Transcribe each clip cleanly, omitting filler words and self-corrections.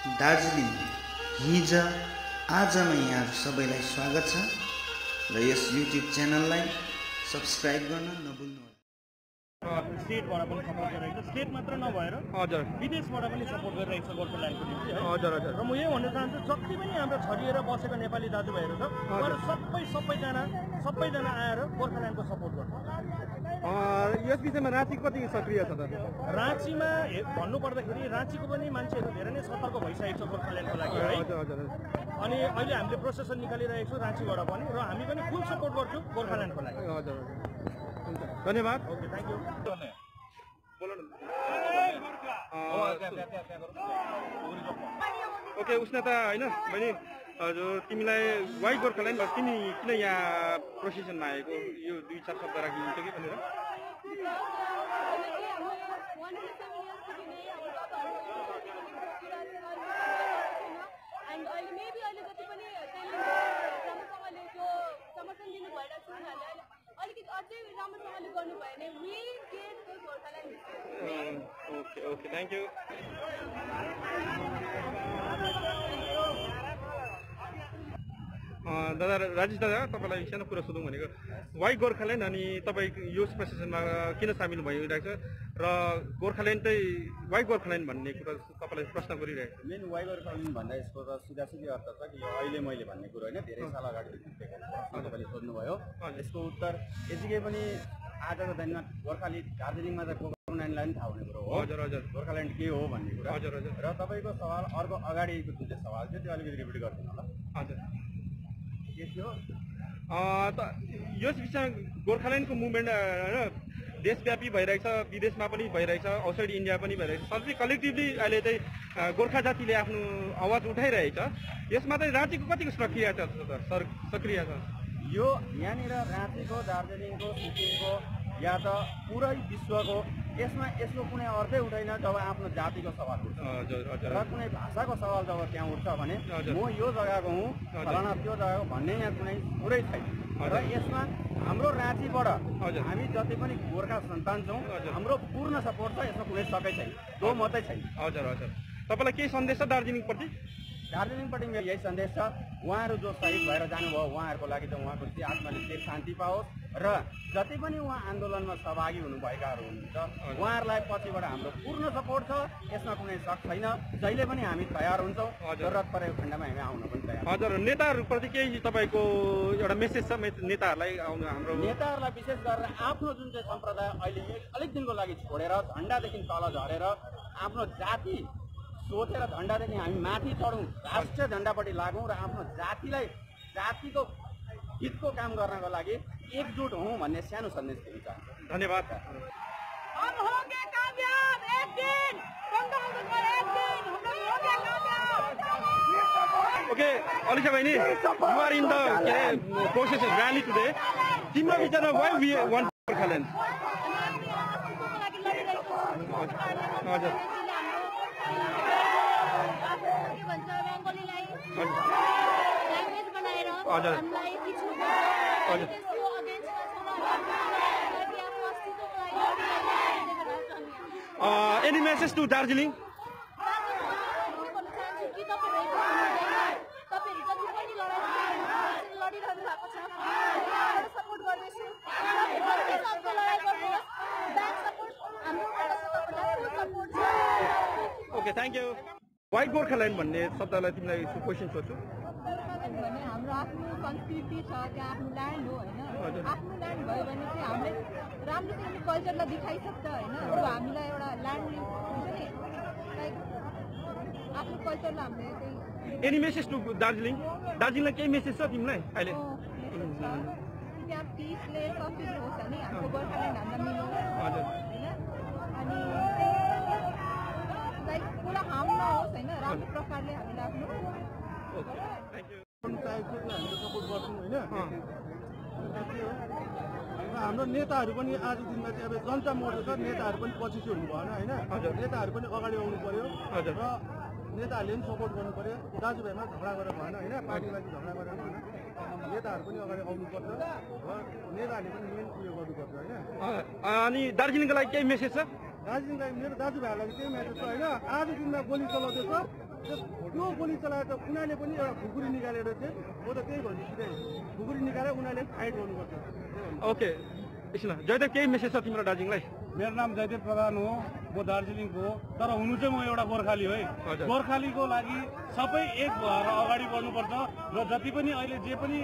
दार्जिलिङ हिज आजमा यहाँहरू सबैलाई स्वागत छ र यस युट्युब च्यानललाई सब्स्क्राइब गर्न नभुल्नुहोला। स्टेटबाट पनि सपोर्ट गरिरहेको छ, स्टेट मात्र नभएर हजुर विदेशबाट पनि सपोर्ट गरिरहेको छ गोर्खाल्यान्डको निम्ति है। हजुर हजुर र म यही भन्न चाहन्छु जति पनि हाम्रो छरिएर बसेको नेपाली दाजुभाइहरू छ उहाँहरू सबैजना आएर गोर्खाल्यान्डको सपोर्ट गर्छ। यस विषयमा राँची कति सक्रिय छ त? राँचीमा भन्नुपर्दाखेरि राँचीको पनि मान्छेहरू धेरै नै सतर्क भइसकेको छ गोर्खाल्यान्डको लागि है। हजुर हजुर अनि अहिले हामीले प्रोसेसन निकालिरहेको छौँ राँचीबाट पनि, र हामी पनि फुल सपोर्ट गर्छौँ गोर्खाल्यान्डको लागि। हजुर धन्यवाद। Okay, thank you. ओके उष्णता होइन बहिनी, हजुर तिमीलाई वाइ गोर्खाल्यान्ड किन यहाँ प्रोसेसनमा आएको यो 2-4 शब्द राखिदिन्छ कि भनेर? Okay okay thank you. दादा राजेश दादा, तपाईँलाई सानो कुरा सोधौँ भनेको, वाइ गोर्खाल्यान्ड अनि तपाईँ यो प्रोसेसनमा किन सामेल भइरहेको छ र गोर्खाल्यान्ड चाहिँ वाइ गोर्खाल्यान्ड भन्ने कुरा तपाईँलाई प्रश्न गरिरहेको छ? मेन वाइ गोर्खाल्यान्ड भन्दा यसको त सिधासिधी अर्थ छ कि यो अहिले मैले भन्ने कुरो होइन, धेरै साल अगाडि तपाईँले सोध्नुभयो। यसको उत्तर यतिकै पनि आजको दिनमा दार्जिलिङमा त गोर्खाल्यान्डलाई पनि थाहा हुने कुरो हो। हजुर हजुर गोर्खाल्यान्ड के हो भन्ने कुरा। हजुर हजुर र तपाईँको सवाल अर्को अगाडिको जुन चाहिँ सवाल थियो त्यो अलिकति रिपिट गरिदिनु होला। हजुर के थियो त यस विषयमा गोर्खाल्यान्डको मुभमेन्ट देशव्यापी भइरहेको छ, विदेशमा पनि भइरहेको छ, आउटसाइड इन्डिया पनि भइरहेको छ। सबै कलेक्टिभली अहिले चाहिँ गोर्खा जातिले आफ्नो आवाज उठाइरहेछ। यसमा चाहिँ राँचीको कतिको सक्रिय छ सक्रिय छ? यो यहाँनिर राँचीको, दार्जिलिङको, सिक्किमको या त पुरै विश्वको यसको कुनै अर्थै उठ्दैन जब आफ्नो जातिको सवाल उठ्छ र कुनै भाषाको सवाल जब त्यहाँ उठ्छ भने म यो जग्गाको हुँ फलाना त्यो जग्गाको भन्ने यहाँ कुनै कुरै छैन। र यसमा हाम्रो राँचीबाट हामी जति पनि गोर्खा सन्तान छौँ हाम्रो पूर्ण सपोर्ट छ, यसमा कुनै सकै छैन, दो मात्रै छैन। हजुर हजुर तपाईँलाई केही सन्देश छ दार्जिलिङप्रति? दार्जिलिङपट्टि मेरो यही सन्देश छ, उहाँहरू जो शहीद भएर जानुभयो उहाँहरूको लागि त उहाँको आत्माले चिर शान्ति पाओस् र जति पनि उहाँ आन्दोलनमा सहभागी हुनुभएकाहरू हुनुहुन्छ उहाँहरूलाई पछिबाट हाम्रो पूर्ण सपोर्ट छ। यसमा कुनै शक छैन, जहिले पनि हामी तयार हुन्छौँ, जरुरत परेको खण्डमा हामी आउन पनि तयार। हजुर नेताहरूप्रति केही तपाईँको एउटा मेसेज छ नेताहरूलाई आउनु? हाम्रो नेताहरूलाई विशेष गरेर आफ्नो जुन चाहिँ सम्प्रदाय अहिले अलिक दिनको लागि छोडेर झन्डादेखि तल झरेर आफ्नो जाति सोचेर झन्डादेखि हामी माथि चढौँ, राष्ट्रिय झन्डापट्टि लागौँ र आफ्नो जातिको हितको काम गर्नको लागि एकजुट हौँ भन्ने सानो सन्देश दिन चाहन्छु। धन्यवाद। ओके अलिसा बहिनी, you are in the process rally today. तिम्रो विचारमा वाइ वी वान्ट गोर्खाल्यान्ड? हजुर हजुर any message to Darjeeling? Okay thank you. Why Gorkhaland भन्ने शब्दलाई तिमीलाई क्वेसन सोध्छु। हाम्रो आफ्नो संस्कृति छ, त्यहाँ आफ्नो ल्यान्ड हो होइन। आफ्नो ल्यान्ड भयो भने चाहिँ हामीले राम्रोसँग कल्चरलाई देखाइसक्छ होइन। अब हामीलाई एउटा ल्यान्ड हुन्छ नि, लाइक आफ्नो कल्चरलाई हामीले चाहिँ। Any message to Darjeeling? दार्जिलिङलाई केही मेसेज छ तिमीलाई अहिले? त्यहाँ पिसले सफिल होस् होइन, हाम्रो गोर्खाल्यान्ड हामीलाई मिलोस् होइन। अनि लाइक पुरा हार्म नहोस् होइन, राम्रो प्रकारले हामीले आफ्नो हामीले सपोर्ट गर्छौँ होइन। हाम्रो नेताहरू पनि आजको दिनमा चाहिँ अब जनता मोर्चा छ, नेताहरू पनि पछि हुनु भएन होइन। नेताहरू पनि अगाडि आउनु पर्यो र नेताहरूले पनि सपोर्ट गर्नु पर्यो। दाजुभाइमा झगडा गरेर भएन होइन, पार्टीको लागि झगडा गरेर भएन, नेताहरू पनि अगाडि आउनुपर्छ र नेताहरूले पनि मेन उयो गर्नुपर्छ होइन। अनि दार्जिलिङको लागि केही मेसेज छ? दार्जिलिङलाई मेरो दाजुभाइहरूलाई त्यही म्यासेज छ होइन। आज दिनमा गोली चलाउँदैछ, त्यो गोली चलाएर उनीहरूले पनि एउटा खुकुरी निकालेर चाहिँ म त त्यही भन्छु सिधै खुकुरी निकालेर उनीहरूले फाइट गर्नुपर्छ। ओके एकछिन जयदेव केही मेसेज छ तिम्रो दार्जिलिङलाई? मेरो नाम जयदेव प्रधान हो, म दार्जिलिङको हो, तर हुनु चाहिँ म एउटा गोर्खाली हो है। गोर्खालीको लागि सबै एक भएर अगाडि बढ्नुपर्छ र जति पनि अहिले जे पनि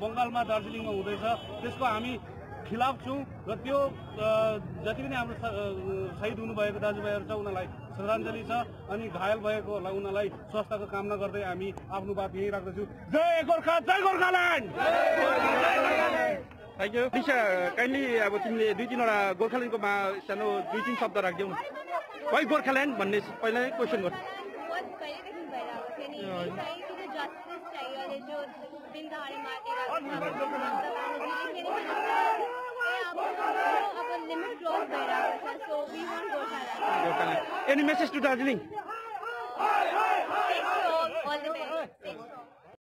बङ्गालमा दार्जिलिङमा हुँदैछ त्यसको हामी खिलाफ छौँ र त्यो जति पनि हाम्रो शहीद हुनुभएको दाजुभाइहरू छ उनीहरूलाई श्रद्धाञ्जली छ अनि घायल भएको उनीहरूलाई स्वास्थ्यको कामना गर्दै हामी आफ्नो बात यही राख्दछु। जय गोर्खा, जय Gorkhaland. Thank you. Disha kindly अब तिमीले 2-3वटा गोर्खाल्यान्डकोमा सानो 2-3 शब्द राखिदेऊ न। वाइ गोर्खाल्यान्ड भन्ने पहिला क्वेसन गर्छु। Any message to Darjeeling?